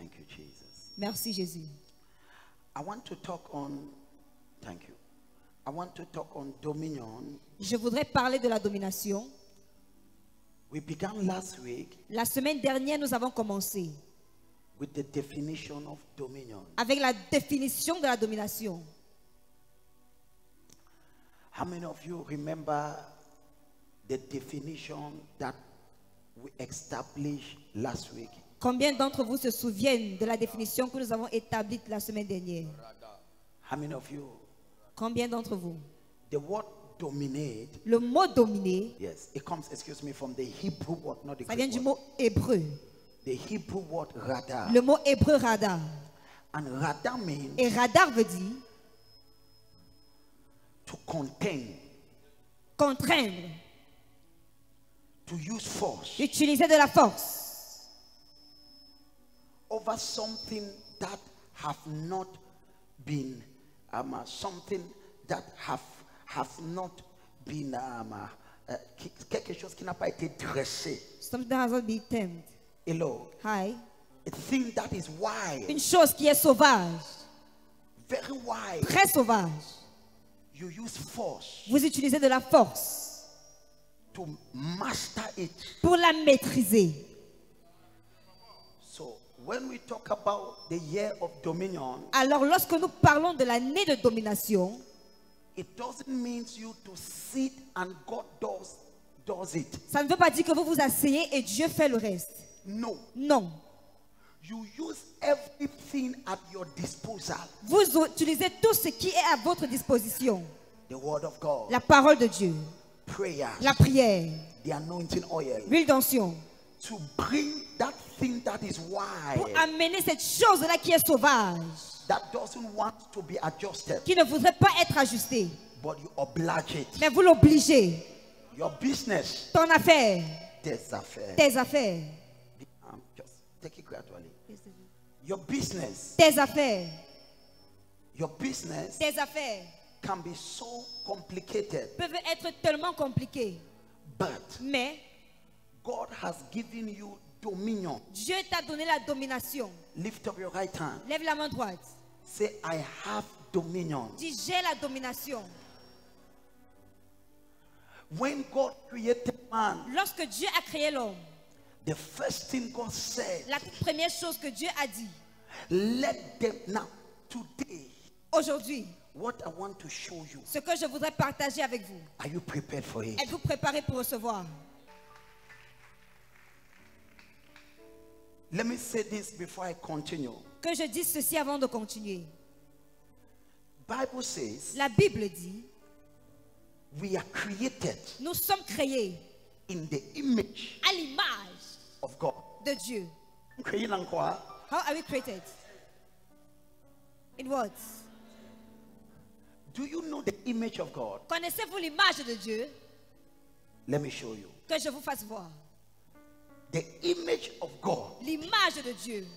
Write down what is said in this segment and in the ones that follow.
Thank you, Jesus. Merci Jésus. I want to talk on, thank you. I want to talk on dominion. Je voudrais parler de la domination. We began last week La semaine dernière, nous avons commencé with the definition of dominion. avec la définition de la domination. How many of you remember the definition that we established last week? Combien d'entre vous se souviennent de la définition que nous avons établie la semaine dernière? How many of you? Combien d'entre vous? The word dominate, Le mot dominer, yes, it comes, excuse me, from the Hebrew word, not the ça vient Greek du word. mot hébreu. The Hebrew word radar. Le mot hébreu radar. And radar means Et radar veut dire to contain, contraindre, to use force utiliser de la force over something that have not been something that have not been quelque chose qui n'a pas été dressé. something that has not been tamed. Hello. Hi. A thing that is wild, Une chose qui est sauvage, very wild. très sauvage. You use force Vous utilisez de la force to master it. pour la maîtriser. So when we talk about the year of dominion, Alors lorsque nous parlons de l'année de domination, it doesn't mean you to sit and God does it. ça ne veut pas dire que vous vous asseyez et Dieu fait le reste. No. Non. You use everything at your disposal. Vous utilisez tout ce qui est à votre disposition. The word of God, La parole de Dieu, prayers, la prière, the anointing oil, l'huile d'onction, to bring that thing that is pour wild, amener cette chose-là qui est sauvage, that doesn't want to be adjusted, qui ne voudrait pas être ajustée. but you oblige it. Mais vous l'obligez. Your business, Ton affaire, tes affaires. tes affaires, Just take it gradually. Your business, tes affaires, your business tes affaires can be so complicated, peuvent être tellement compliquées. but Mais God has given you dominion. Dieu t'a donné la domination. Lift up your right hand. Lève la main droite. Say, I have dominion. Dis, j'ai la domination. When God created man, Lorsque Dieu a créé l'homme, the first thing God said, la toute première chose que Dieu a dit, let them now, today, aujourd'hui, what I want to show you. ce que je voudrais partager avec vous. Are you prepared for it? Êtes-vous préparés pour recevoir? Let me say this before I continue. Que je dise ceci avant de continuer. Bible says La Bible dit, we are created nous sommes créés in the image à l'image of God. de Dieu. Créé dans quoi? How are we created? In what? Do you know the image of God? Connaissez-vous l'image de Dieu? Let me show you. Que je vous fasse voir. The image of God, L'image de Dieu,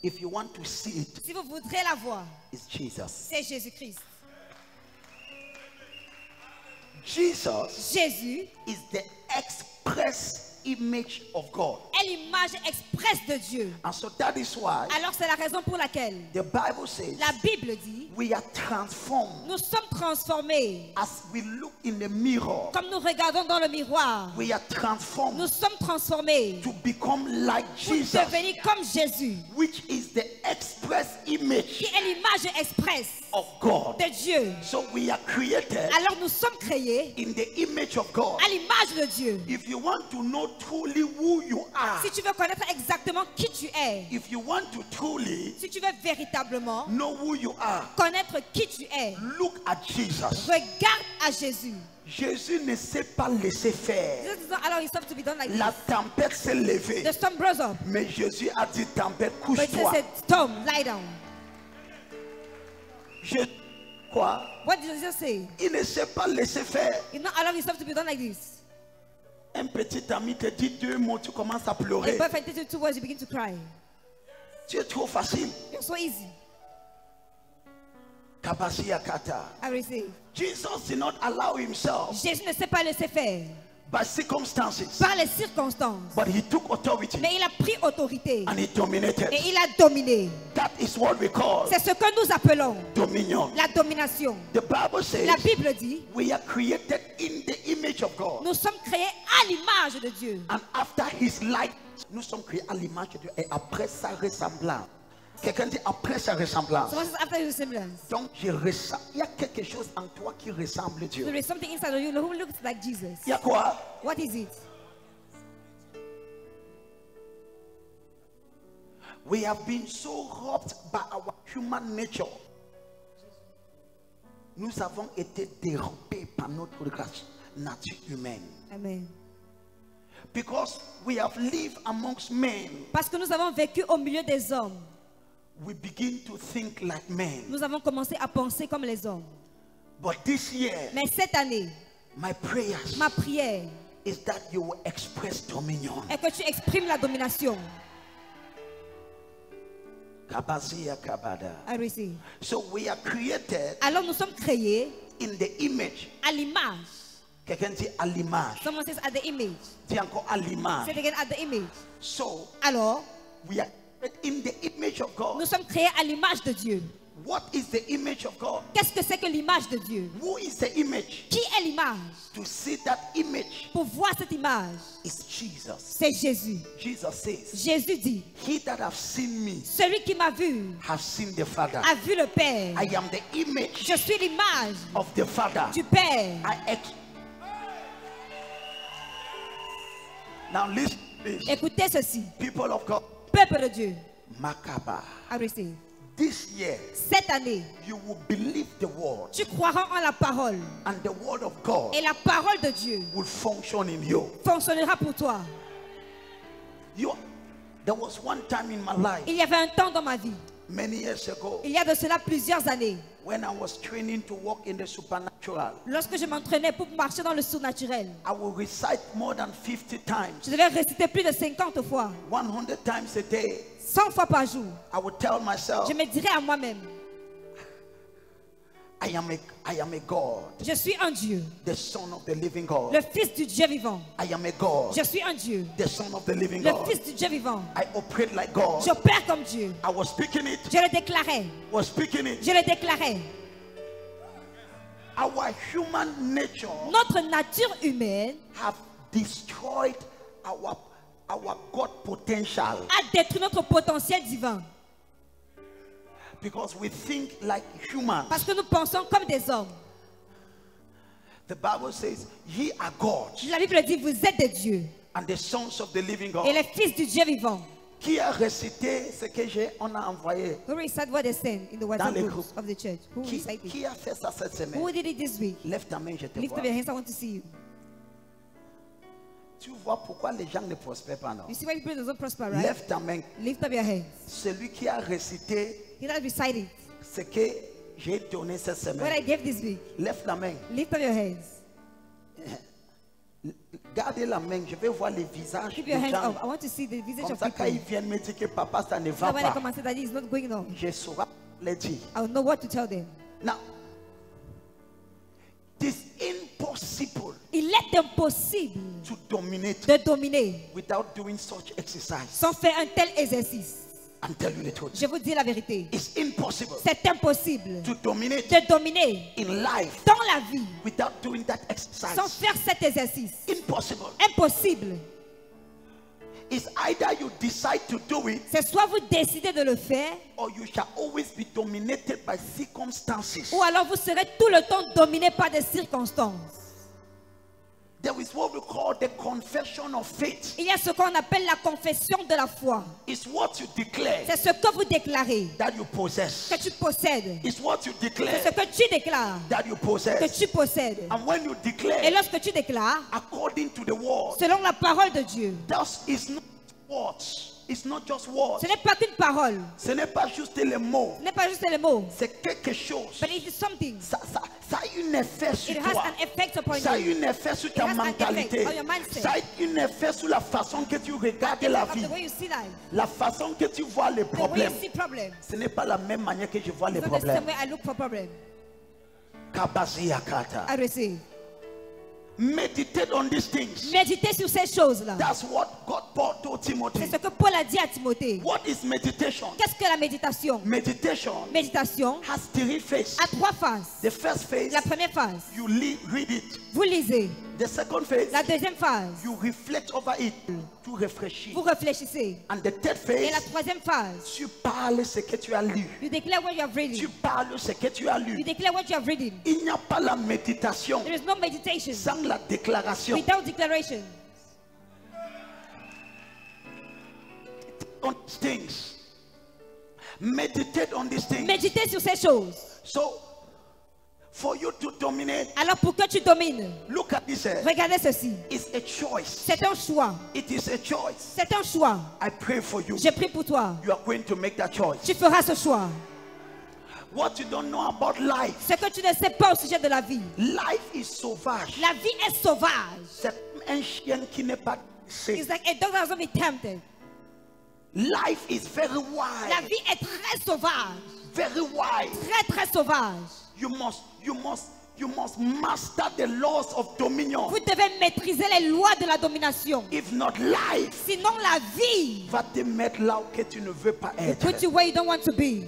if you want to see it, si vous voudrez la voir, is Jesus. c'est Jésus-Christ. Jesus Jésus is the express image of God. est l'image expresse de Dieu. And so that is why Alors c'est la raison pour laquelle the Bible says la Bible dit, we are transformed nous sommes transformés. as we look in the mirror. Comme nous regardons dans le miroir, We are transformed nous sommes transformés to become like pour Jesus, devenir comme Jésus, which is the express qui image est l'image expresse of God. de Dieu. So we are created Alors nous sommes créés in the image of God. à l'image de Dieu. If you want to know truly who you are, Si tu veux connaître exactement qui tu es, if you want to truly si tu veux véritablement know who you are, connaître qui tu es, look at Jesus. regarde à Jésus. Jésus ne s'est pas laissé faire. Jesus does not allow himself to be done like La this. tempête s'est levée. The storm rose up, Mais Jésus a dit, tempête, but Jesus couche-toi. said, storm, lie down. Jésus, quoi? What did Jesus say? Il ne s'est pas laissé faire. He did not allow himself to be done like this. Un petit ami te dit deux mots, tu commences à A pleurer. boyfriend tells you 2 words, you begin to cry. Tu es trop facile. You're so easy. Kabasia kata. I receive. Jesus did not allow himself Jésus ne s'est pas laissé faire by circumstances, par les circonstances. but he took authority Mais il a pris autorité and he dominated. et il a dominé. That is what we call C'est ce que nous appelons dominion. la domination. The Bible says La Bible dit, we are created in the image of God, nous sommes créés à l'image de Dieu. and after his light, nous sommes créés à l'image de Dieu et après sa ressemblance. Quelqu'un dit après sa ressemblance. So what is after your semblance? Donc je ressemble. Il y a quelque chose en toi qui ressemble à Dieu. There is something inside of you who looks like Jesus. Il y a quoi? What is it? We have been so robbed by our human nature. Nous avons été dérobés par notre nature humaine. Amen. Because we have lived amongst men, Parce que nous avons vécu au milieu des hommes, we begin to think like men. nous avons commencé à penser comme les hommes. But this year, Mais cette année, my prayers ma prière is that you will express dominion. est que tu exprimes la domination. Kabazia kabada. I receive. So we are created Alors nous sommes créés in the image. à l'image. Quelqu'un dit à l'image. Someone says at the image. Dis encore à l'image. Say it again, at the image. So Alors, we are in the image of God. nous sommes créés à l'image de Dieu. What is the image of God? Qu'est-ce que c'est que l'image de Dieu? Who is the image? Qui est l'image? To see that image Pour voir cette image, is Jesus. c'est Jésus. Jesus says, Jésus dit, he that have seen me celui qui m'a vu have seen the Father. a vu le Père. I am the image Je suis l'image of the Father. du Père. Now listen to this. Écoutez ceci, People of God, peuple de Dieu. Makaba. I receive. This year, Cette année, you will believe the word, tu croiras en la parole and the word of God et la parole de Dieu will function in you. fonctionnera pour toi. There was one time in my life, Il y avait un temps dans ma vie, many years ago, il y a de cela plusieurs années, when I was training to walk in the supernatural. lorsque je m'entraînais pour marcher dans le surnaturel. I will recite more than 50 times, Je devais réciter plus de 50 fois, 100 times a day. 100 fois par jour. I would tell myself, Je me dirais à moi-même, I am a God, je suis un Dieu, the Son of the living God. le Fils du Dieu vivant. I am a God, Je suis un Dieu, the Son of the living le God. Fils du Dieu vivant. I operate like God. J'opère comme Dieu. I was speaking it, Je le déclarais. was speaking it. Je le déclarais. Our human nature Notre nature humaine have destroyed our God potential a détruit notre potentiel divin. because we think like humans. Parce que nous pensons comme des hommes. The Bible says, ye are gods La Bible dit, vous êtes des dieux and the sons of the living et God. les fils du Dieu vivant. Qui a récité ce que on a envoyé? Who recited what they sent in the Dans WhatsApp les groups groupes. of the church? Who recited? Qui a fait ça cette semaine? Who did it this week? Lève ta main, je te Lift vois. up your hands, I want to see you. Tu vois pourquoi les gens ne prospèrent pas, non? You see why people don't prosper, right? Lève ta main. Lift up your hands. Celui qui a récité He that recited ce que j'ai donné cette what semaine. I gave this week. Lève la main. Lift up your hands. Gardez la main. Je vais voir les visages Keep des your hands gens. up. I want to see the visage Comme of ça, quand ils people. viennent me dire que papa, ça ne So va when they pas, come and say that it's not going on, je saurai les dire. I'll know what to tell them. Now, it is impossible Il est impossible to dominate de dominer without doing such exercise. sans faire un tel exercice. I'm telling you the truth. Je vous dis la vérité. It's impossible C'est impossible to dominate de dominer in life dans la vie without doing that sans exercise. faire cet exercice. Impossible. Impossible. It's either you decide to do it C'est soit vous décidez de le faire, or you shall always be dominated by circumstances. ou alors vous serez tout le temps dominé par des circonstances. There is what we call the confession of faith. Il y a ce qu'on appelle la confession de la foi. It's what you declare C'est ce que vous déclarez that you possess. que tu possèdes. It's what you C'est declare ce que tu déclares that you que possess. tu possèdes. And when you Et declare lorsque tu déclares, according to the word, selon la parole de Dieu, that is not words. It's not just words. ce n'est pas qu'une parole, Ce n'est pas juste les mots. ce n'est pas juste les mots, C'est quelque chose. but it is something. Ça a un effet sur It has toi. an effect upon Ça a you. un effet sur It ta has an mentalité. effect on your mindset. Ça a un effet sur la façon que tu regardes la Of vie. the way you see life, La façon que tu vois les the way you problèmes. see problems. Ce n'est pas la même manière que je vois les It's not the problèmes. same way I look for problems. Kabasi Yakata. I receive. Meditate on these things. Méditez sur ces choses-là. That's what Paul told Timothy. C'est ce que Paul a dit à Timothée. What is meditation? Qu'est-ce que la méditation? Meditation Méditation has three phases. a 3 phases. The first phase, La première phase, you read it. vous lisez. The second phase, La deuxième phase, you reflect over it to réfléchir. vous réfléchissez. And the third Et la phase, troisième phase, tu parles ce que tu as lu. you declare what you have Tu read. parles ce que tu as You lu. declare what you have read. Il n'y a pas la méditation There is no meditation sans la déclaration. without declaration. On these things. Meditate on these things. Méditez sur ces choses. So, for you to dominate, Alors pour que tu domines, look at this. regardez ceci. It's a choice. C'est un choix. It is a choice. C'est un choix. I pray for you. Je prie pour toi. You are going to make that choice. Tu feras ce choix. What you don't know about life. Ce que tu ne sais pas au sujet de la vie. Life is sauvage. La vie est sauvage. C'est un chien qui n'est pas safe. It's like a dog that has not been tempted. Life is very La wide. vie est très sauvage. Very wide. Très sauvage. You must master the laws of dominion. Vous devez maîtriser les lois de la domination. If not, life Sinon la vie va te mettre là où que tu ne veux pas will être. put you where you don't want to be.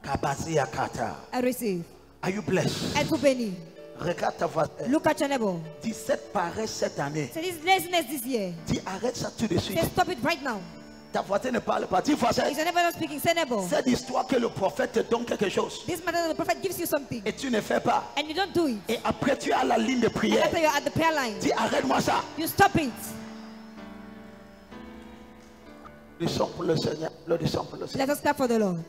Kabasi Akata. I receive. Are you blessed? Êtes-vous béni? Regarde ta voiture. Look at your neighbor. Dis cette paresse cette année. Say this laziness this year. Dis arrête ça tout de suite. Say stop it right now. Ta voiture ne parle pas. Dis Is voisin. your neighbor not speaking? Say neighbor. Cette histoire que le prophète te donne quelque chose This matter that the prophet gives you something et tu ne fais pas. and you don't do it. Et après tu es à la ligne de And prière. after you're at the prayer line, Dis arrête-moi ça. you stop it. Lissons pour le Seigneur. Lissons pour le Seigneur. Let us clap for the Lord.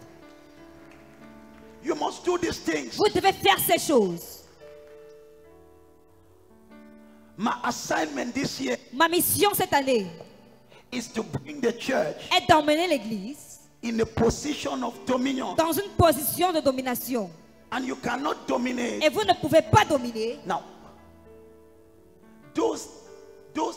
You must do these things. Vous devez faire ces choses. My assignment this year Ma mission cette année is to bring the church est d'emmener l'église in a position of dominion. dans une position de domination. And you cannot dominate. Et vous ne pouvez pas dominer. Now, those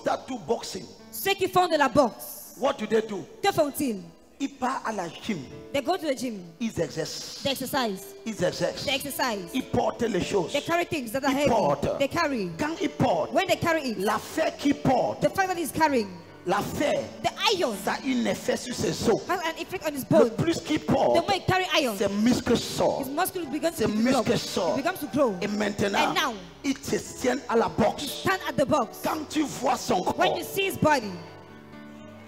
that do boxing, Ceux qui font de la boxe, what do they do? que font-ils? Ils partent à la gym. They go to the gym. Ils exercent. They exercise. Ils exercent. They exercise. Ils portent les choses. They carry things that are Ils portent. heavy. They carry. Quand ils portent, When they carry it, l'affaire qu'ils portent, the fact that he's carrying, l'affaire, the iron ça a un effet sur ses os. has an effect on his Le bone. plus qu'il The porte, more he carry iron, ses muscles sortent. his muscles begin Ses to develop. muscles sortent. It begins to grow. Et maintenant, And now, il se tient à la boxe. stand at the box. Quand tu vois son When corps, you see his body,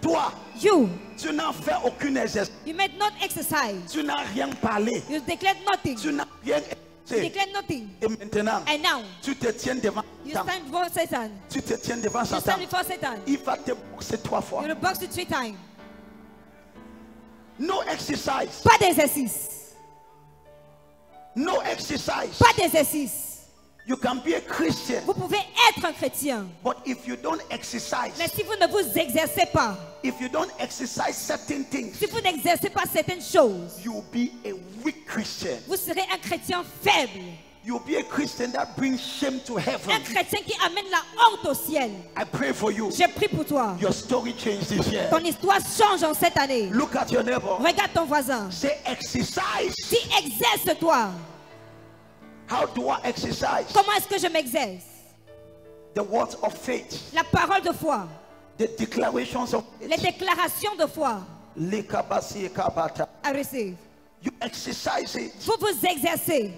toi, you tu n'as fait aucun exercice. may not exercise. Tu n'as rien parlé. You declare nothing. Tu n'as rien You fait. declare nothing. Et maintenant, And now, tu te tiens devant you Satan. stand before Satan. Tu te tiens devant You Satan. stand before Satan. Il va te boxer 3 fois. You will box you 3 times. No exercise. Pas d'exercice. No exercise. Pas d'exercice. You can be a Christian, Vous pouvez être un chrétien. but if you don't exercise, Mais si vous ne vous exercez pas, if you don't exercise certain things, si vous n'exercez pas certaines choses, you'll be a weak Christian. vous serez un chrétien faible. You'll be a Christian that brings shame to Un heaven. chrétien qui amène la honte au ciel. I pray for you. Je prie pour toi. Your story changed this year. Ton histoire change en cette année. Look at your neighbor. Regarde ton voisin. Say exercise. Si exerce-toi. How do I exercise? Comment est-ce que je m'exerce? The words of faith. La parole de foi. The declarations of Les faith. déclarations de foi. Lekabasi ekabata. I receive. You exercise it. Vous vous exercez.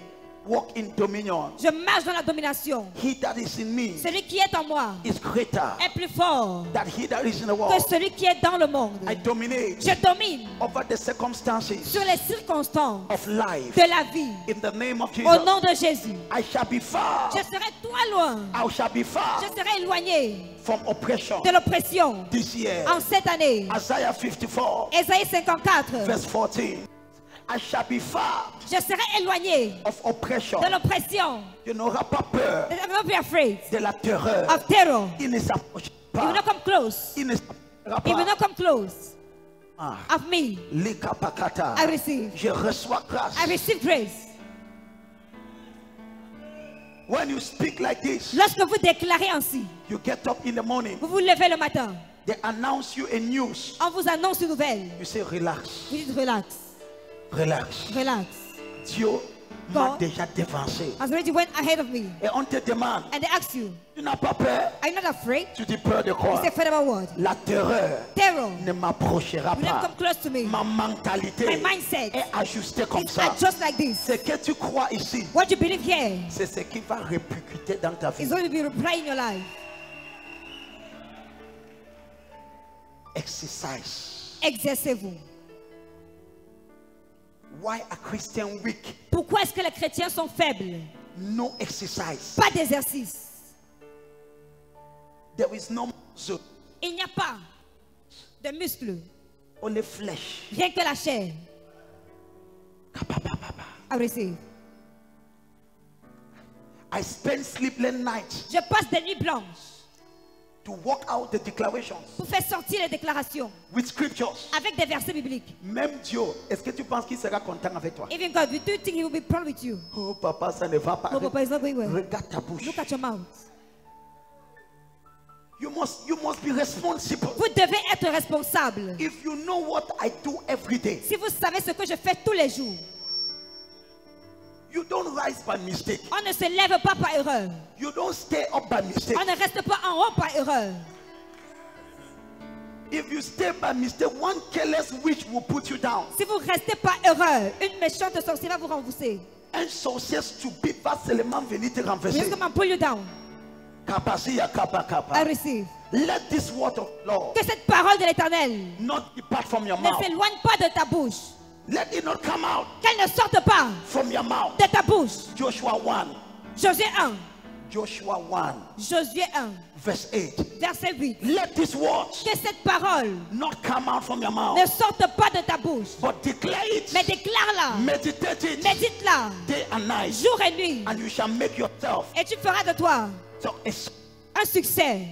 Walk in dominion. Je marche dans la domination. He that is in me Celui qui est en moi is greater est plus fort than he that is in the que world. celui qui est dans le monde. I dominate Je domine over the circumstances sur les circonstances of life. de la vie. In the name of Au Jesus, nom de Jésus. I shall be far. Je serai toi loin. I shall be far Je serai éloigné from oppression de l'oppression this year. en cette année. Isaiah 54, Ésaïe 54. verse 14. I shall be far Je serai éloigné of oppression. de l'oppression. Tu n'auras pas peur I will not be afraid de la terreur. of terror. Il ne s'approche It will pas. not come close. Il ne s'approchera It will pas. not come close Ah. of me. Lekapakata. I receive. Je reçois grâce. I receive grace. When you speak like this, Lorsque vous déclarez ainsi, you get up in the morning, vous vous levez le matin, they announce you a news. on vous annonce une nouvelle. You say, relax, Vous dites relax, relax. relax. Dieu m'a God déjà dévancé. has already went ahead of me. Et on te demande, And they ask you, tu n'as pas peur? are you not afraid? Tu dis peur de You quoi? say, afraid about what? La terreur Terror. ne m'approchera You never pas. come close to me. Ma mentalité My mindset est ajustée comme is ça. just like this. Ce que tu crois ici, What you believe here c'est ce qui va répercuter dans ta vie. is going to be replied in your life. Exercise. Exercez-vous. Why are Christians weak? Pourquoi est-ce que les chrétiens sont faibles? No exercise. Pas d'exercice. There is no muscle, Il n'y a pas de muscles, only flesh. rien que la chair. I receive. I spend sleepless nights Je passe des nuits blanches to work out the declarations pour faire sortir les déclarations with scriptures. avec des versets bibliques. Même Dieu, est-ce que tu penses qu'il sera content avec toi? Even God, do you think He will be proud with you? Oh papa, ça ne va pas. Oh, Papa, it's not going well. Regarde ta bouche. Look at your mouth. You must be responsible. Vous devez être responsable. If you know what I do every day, Si vous savez ce que je fais tous les jours, you don't rise by mistake. on ne se lève pas par erreur. You don't stay up by mistake. On ne reste pas en haut par erreur. If you stay by mistake, one careless witch will put you down. Si vous restez par erreur, une méchante sorcière va vous renverser. Un sorcier stupide va seulement venir te Just renverser. come and pull you down. Kapasiya kapa I kapa. receive. Let this word of Lord Que cette parole de l'Éternel not depart from your ne mouth. s'éloigne pas de ta bouche. Let it not come out Qu'elle ne sorte pas from your mouth. de ta bouche. Joshua 1. Josué 1. Joshua 1, Josué 1. verse 8. Verset 8. Let this word Que cette parole not come out from your mouth, ne sorte pas de ta bouche. but declare it, Mais déclare-la. meditate it Médite-la. day and night, Jour et nuit. and you shall make yourself. Et tu feras de toi un succès.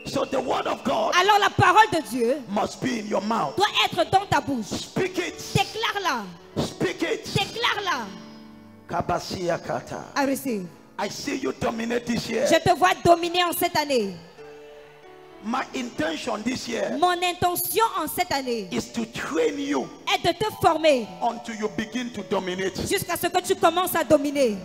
So the word of God Alors la parole de Dieu must be in your mouth. doit être dans ta bouche. Speak it. Déclare-la. Speak it. Déclare-la. Kabasiya kata. I receive. I see you dominate this year. Je te vois dominer en cette année. My intention this year Mon intention en cette année is to train you est de te former until you begin to dominate. jusqu'à ce que tu commences à dominer.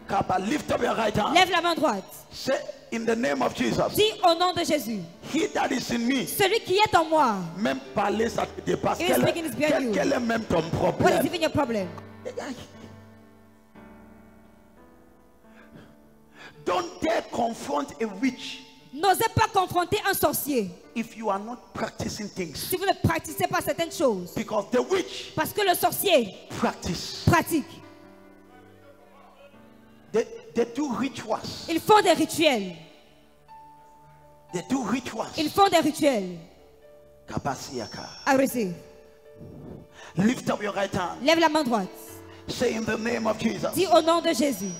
Kaba, lift up your right hand. Lève la main droite. Say in the name of Jesus. Dis au nom de Jésus. He that is in me. Celui qui est en moi. Même parler ça te dépasse. Even speaking is beyond you. Quel est même ton What is problème? even your problem? Don't dare confront a witch N'osez pas confronter un sorcier if you are not practicing things. si vous ne pratiquez pas certaines choses. Because the witch Parce que le sorcier practice. pratique. They do rituals. Ils font des rituels. They do rituals. Ils font des rituels. Kabasiyaka. I receive. Lift up your right hand. Lève la main droite. Say in the name of Jesus. Dis au nom de Jésus.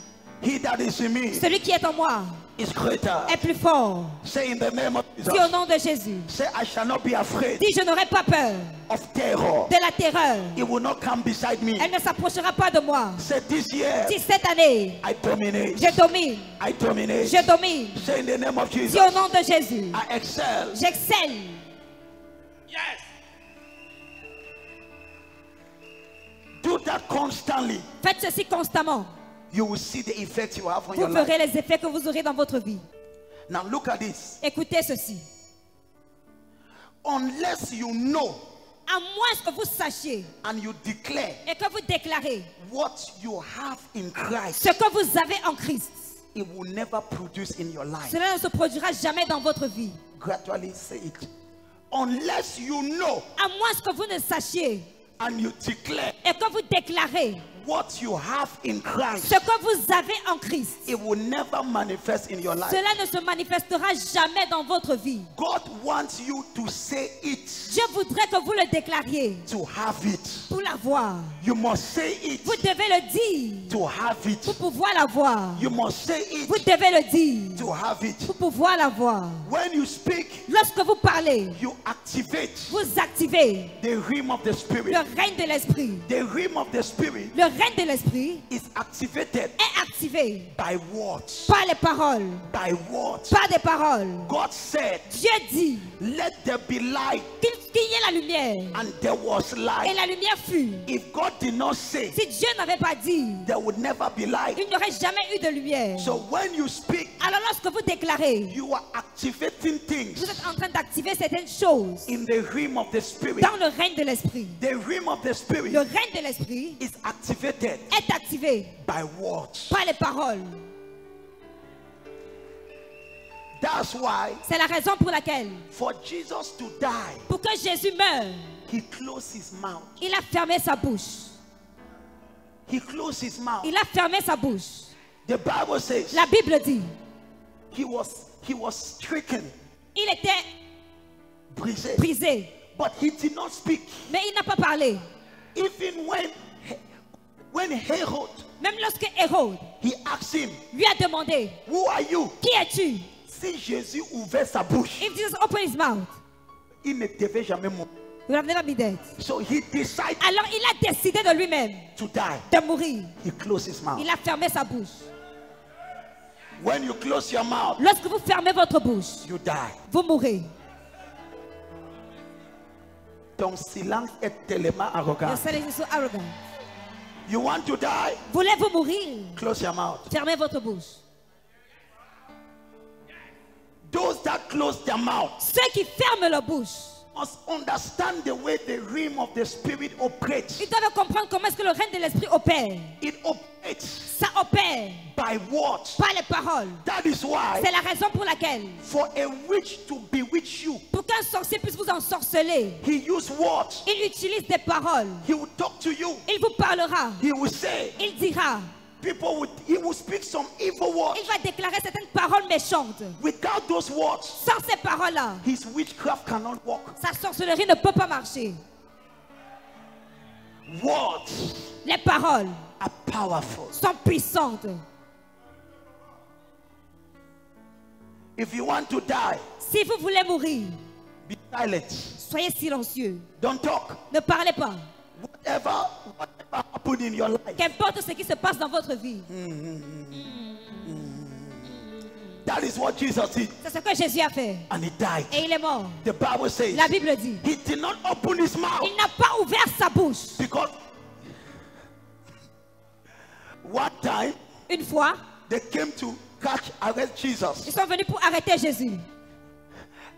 He that is in me Celui qui est en moi is greater. est plus fort. Say in the name of Dis au Jesus. nom de Jésus. Say I shall not be afraid Dis, je n'aurai pas peur of terror. de la terreur. It will not come beside me. Elle ne s'approchera pas de moi. Say this year Dis, cette année, I dominate. je domine. I dominate. Je domine. Say in the name of Dis Jesus. au nom de Jésus. I excel. J'excelle. Yes. Do that constantly. Faites ceci constamment. You will see the effect you have on Vous your life. verrez les effets que vous aurez dans votre vie. Now look at this. Écoutez ceci. Unless you know À moins que vous sachiez and you declare et que vous déclarez what you have in Christ, ce que vous avez en Christ, it will never produce in your life. cela ne se produira jamais dans votre vie. Gradually say it. Unless you know À moins que vous ne sachiez and you declare et que vous déclarez what you have in Christ, ce que vous avez en Christ, it will never manifest in your life. cela ne se manifestera jamais dans votre vie. God wants you to say it, Dieu voudrait que vous le déclariez to have it. pour l'avoir. You must say it, Vous devez le dire to have it. pour pouvoir l'avoir. You must say Vous it, devez le dire to have it. pour pouvoir l'avoir. When you speak, Lorsque vous parlez, you activate vous activez the realm of the spirit. le règne de l'esprit. The realm of the spirit Le règne de l'esprit is activated est activé by words. par les paroles. By words. Par des paroles. God said, Dieu dit let there be light, qu'il y ait la lumière. and there was Et light. la lumière fut. If God did not say, Si Dieu n'avait pas dit, there would never be light. il n'y aurait jamais eu de lumière. So when you speak, Alors lorsque vous déclarez, you are activating vous things êtes en train d'activer certaines choses in the realm of the spirit. dans le règne de l'esprit. The realm of the spirit Le règne de l'esprit is activated est activé by words. par les paroles. That's why C'est la raison pour laquelle, for Jesus to die, pour que Jésus meure, he closed his mouth. il a fermé sa bouche. He closed his mouth. Il a fermé sa bouche. The Bible says La Bible dit, he was stricken, il était brisé, brisé, but he did not speak. mais il n'a pas parlé. Even when Herod, Même lorsque Hérode he asked him, lui a demandé, who are you? qui es-tu? Si Jésus ouvrait sa bouche, If Jesus opened his mouth, il ne devait jamais mourir. he would have never been dead. So he decided Alors il a décidé de lui-même to die. de mourir. He closed his mouth. Il a fermé sa bouche. When you close your mouth, Lorsque vous fermez votre bouche, you die. vous mourrez. Ton silence est tellement arrogant. Your silence is so arrogant. You want to die? Voulez-vous mourir? Close your mouth. Fermez votre bouche. Those that close their mouth Ceux qui ferment leur bouche, must understand the way the realm of the spirit operates. ils doivent comprendre comment est-ce que le règne de l'esprit opère. It operates Ça opère by words. par les paroles. That is why C'est la raison pour laquelle, for a witch to bewitch you, pour qu'un sorcier puisse vous ensorceler, he use words. il utilise des paroles. He will talk to you. Il vous parlera. He will say, Il dira. he will speak some evil words. Il va déclarer certaines paroles méchantes. Without those words, Sans ces paroles-là, his witchcraft cannot work. sa sorcellerie ne peut pas marcher. Words Les paroles are powerful. sont puissantes. If you want to die, Si vous voulez mourir, be silent. soyez silencieux. Don't talk. Ne parlez pas. Whatever happened in your life, Qu'importe ce qui se passe dans votre vie. that is what Jesus did, C'est ce que Jésus a fait. and he died. Et il est mort. The Bible says La Bible dit, he did not open his mouth il n'a pas ouvert sa bouche. because one time Une fois, they came to arrest ils Jesus, sont venus pour arrêter Jésus.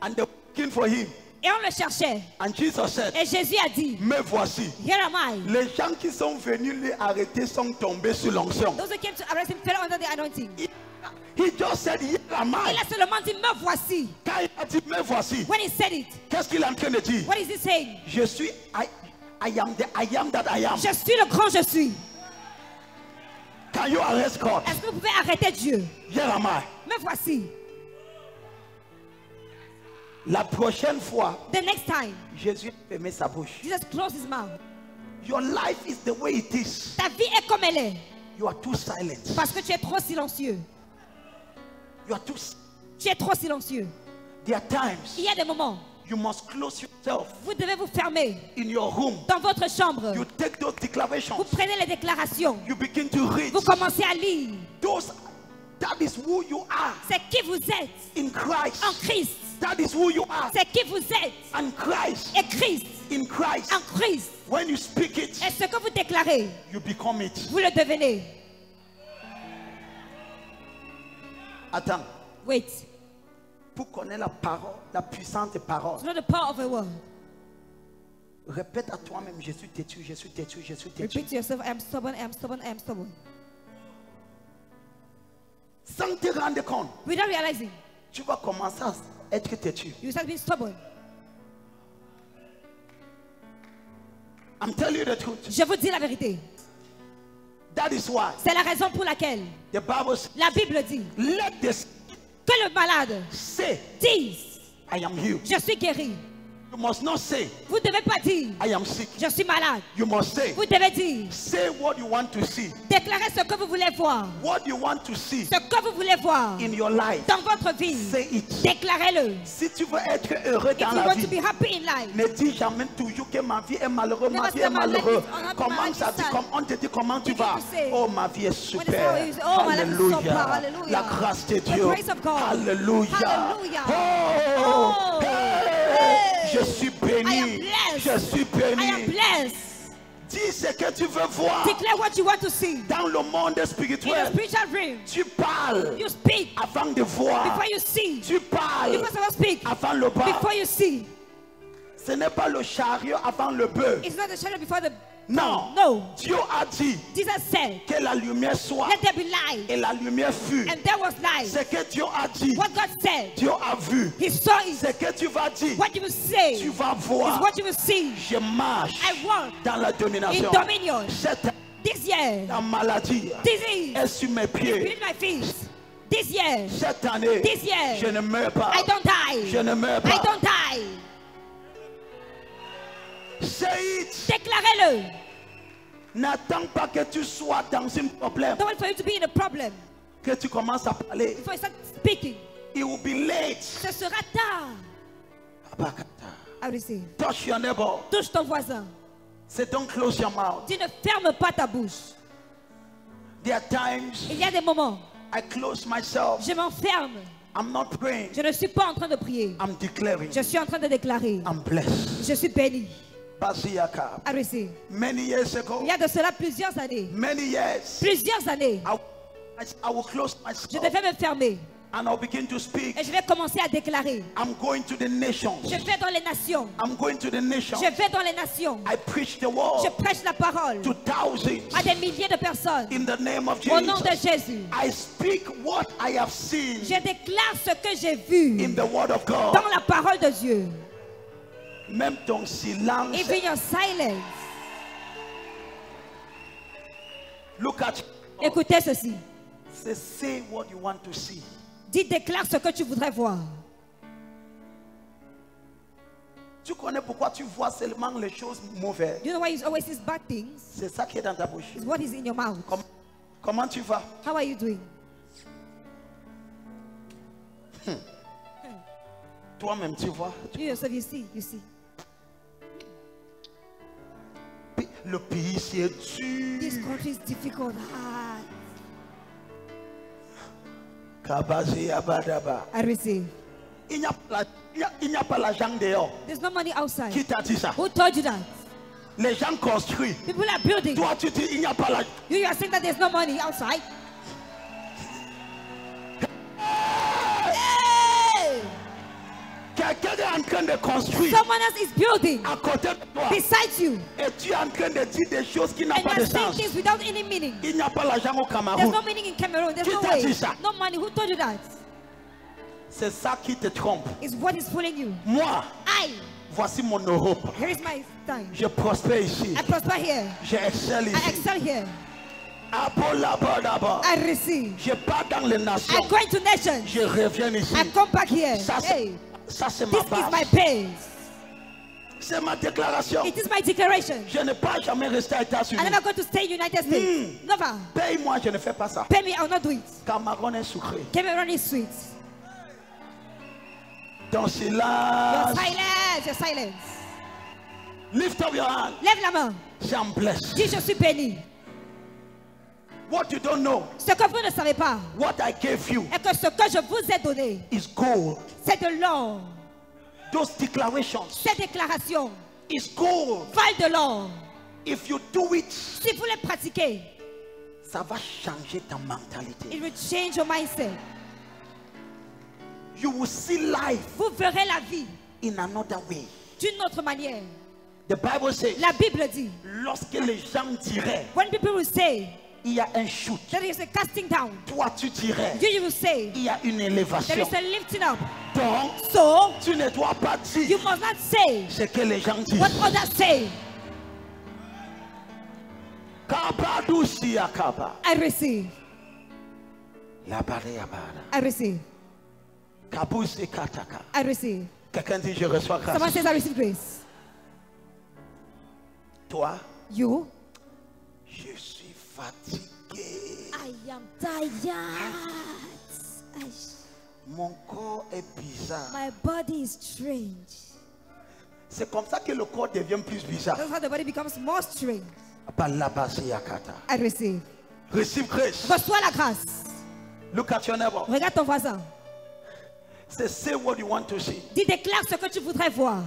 and they were looking for him, Et on le cherchait. and Jesus said, Et Jésus a dit, me voici. here am I. Les gens qui sont venus l'arrêter sont tombés sur l'onction. Those who came to arrest him fell under the anointing. He just said, here am I. Il a seulement dit, me voici. Quand il a dit, me voici, When he said it, qu'est-ce qu'il est en train de dire? what is he saying? Je suis, I am the I am that I am. Je suis le grand je suis. Can you arrest God? Est-ce que vous pouvez arrêter Dieu? Here am I. Me voici. La prochaine fois, The next time, Jésus a fermé sa bouche. Jesus closed his mouth. Your life is the way it is. Ta vie est comme elle est. You are too silent. Parce que tu es trop silencieux. You are too. Tu es trop silencieux. There are times Il y a des moments, you must close yourself vous devez vous fermer in your room. dans votre chambre. You take those declarations. Vous prenez les déclarations. You begin to read. Vous commencez à lire. That is who you are C'est qui vous êtes in Christ. en Christ. That is who you are C'est qui vous êtes in Christ. et Christ. In Christ. En Christ. When you speak it, Et ce que vous déclarez, you become it. vous le devenez. Attends. Wait. Pour connaître la parole, la puissante parole, To know the power of a word. répète à toi-même, je suis têtu, je suis têtu, je suis têtu. Repeat to yourself, I am stubborn, I am stubborn, I am stubborn. Sans te rendre compte, Without realizing, tu vas commencer à être têtu. you start being stubborn. I'm telling you the truth. Je vous dis la vérité. That is why C'est la raison pour laquelle the Bible says, la Bible dit let the sick que le malade say, dise, I am healed. je suis guéri. You must not say, Vous ne devez pas dire, I am sick. je suis malade. You must say, Vous devez dire, say what you want to see. déclarez ce que vous voulez voir. What you want to see Ce que vous voulez voir in your life. dans votre vie. Say it. Déclarez-le. Si tu veux être heureux If dans you la want to vie, be happy in life, ne dis jamais toujours que ma vie est malheureuse, ma Never vie say est my life malheureuse. is unhappy, my Comment life ça is dit, sad. comme on te dit comment tu Begin vas? to say, Oh, ma vie est when it's super. always, oh, my life is so Alléluia. bad. Hallelujah. La grâce de The Dieu. grace of God. Alléluia. Hallelujah. Oh, Oh. hey. Hey. Je suis I am béni. blessed. Je suis I am béni. blessed. Dis ce que tu veux voir Declare what you want to see. dans le monde In the spirituel. spiritual realm, Tu parles you speak avant de voir. before you see. Tu parles You must speak avant le bas. before you see. Ce n'est pas le chariot avant le bœuf. It's not the shadow before the Non. No. Dieu a dit Jesus said, que la lumière soit let there be light. et la lumière fut. And there was light. Ce que Dieu a dit, What God said, Dieu a vu. He saw it. Ce que tu vas dire, What you will say tu vas is voir. what you will see. Je marche I walk dans la domination. in dominion. Cette This year, la maladie disease est sur mes is pieds. beneath my feet. This year, Cette année, This year, je ne meurs pas. I don't die. Je ne meurs I pas. don't die. Say it. Déclarez-le. N'attends pas que tu sois dans un problème, Don't wait for you to be in a problem que tu commences à parler. before you start speaking. It will be late. Ce sera tard. I receive. Touch your neighbor. Touche ton voisin. Say, don't close your mouth. Tu ne fermes pas ta bouche. There are times Il y a des moments, I close myself. je m'enferme. I'm not praying. Je ne suis pas en train de prier. I'm declaring. Je suis en train de déclarer. I'm blessed. Je suis béni. Basiaka. I receive. Many years ago, Il y a de cela plusieurs années. many years, Plusieurs années. I will close Je myself devais me fermer. and I'll begin to speak. Et je vais commencer à déclarer. I'm going to the nations. Je vais dans les nations. I'm going to the nations. Je vais dans les nations. I preach the Je word prêche la parole to thousands à des milliers de personnes. in the name of Au nom de Jesus. Jésus. I speak what I have seen Je déclare ce que j'ai vu in the word of God. dans la parole de Dieu. Même ton silence. Even your silence. Look at Écoutez ceci. say what you want to see. Dis, déclare ce que tu voudrais voir. Tu connais pourquoi tu vois seulement les choses mauvaises. You know why you always see bad things? C'est ça qui est dans ta bouche. It's what is in your mouth. Comment tu vas? How are you doing? Toi-même, tu vois. You yourself, you see, you see. Le pays, c'est dur. This country is difficult, hard. Kabazi abadaba. I receive. Il n'y a pas l'argent dehors. There's no money outside. Qui t'a dit ça? Who told you that? Les gens construisent. People are building. Toi, tu dis il n'y a pas l'argent. You are saying that there's no money outside. Hey! Quelqu'un est en train de construire Someone else is building à côté de toi. beside you. Et tu es en train de dire des choses qui n'ont And pas you de are saying sens. things without any meaning. Il n'y a pas l'argent au There's Cameroun. no meaning in Cameroon. There's Qui no t'a way. dit ça? No money. Who told you that? C'est ça qui te trompe. It's what is fooling you. Moi, I. voici mon Europe. Here is my time. Je prospère ici. I prosper here. Je excelle I ici. excel here. Abolabadaba. I receive. Je pars dans les nations. I go into nations. Je reviens ici. I come back here. Ça, Hey, c'est ma this is my base. base. C'est ma déclaration. It is my declaration. Je ne pas jamais rester à États-Unis. I'm never going to stay in the United States. Never. Paye-moi, je ne fais pas ça. Pay me, I will not do it. Cameroun est sucré. Cameroon is sweet. Ton Your silence. silence, your silence. Lift up your hand. Lève la main. I'm blessed. Dis, je suis béni. What you don't know, Ce que vous ne savez pas what I gave you est que ce que je vous ai donné, is gold. c'est de l'or. Those declarations Ces déclarations is gold. valent de l'or. If you do it, Si vous les pratiquez, ça va changer ta mentalité. it will change your mindset. You will see life Vous verrez la vie in another way. d'une autre manière. The Bible says, La Bible dit, lorsque les gens diraient, when people will say, il y a un chute, there is a casting down, toi tu dirais, you will say, il y a une there élévation. is a lifting up. Donc, So, tu ne dois pas you dire must not say ce que les gens disent. what others say. Kabadusi akaba. I receive. La barriabara. I receive. Kabusi kataka. I receive. Quelqu'un dit je reçois grâce. Someone says I receive grace. Toi, You, je suis fatigué. I am tired. Mon corps est bizarre. My body is strange. C'est comme ça que le corps devient plus bizarre. That's how the body becomes more strange. Balabasiyakata. I receive. Receive grace. Reçois la grâce. Look at your neighbor. Regarde ton voisin. Say what you want to see. Dis, déclare ce que tu voudrais voir.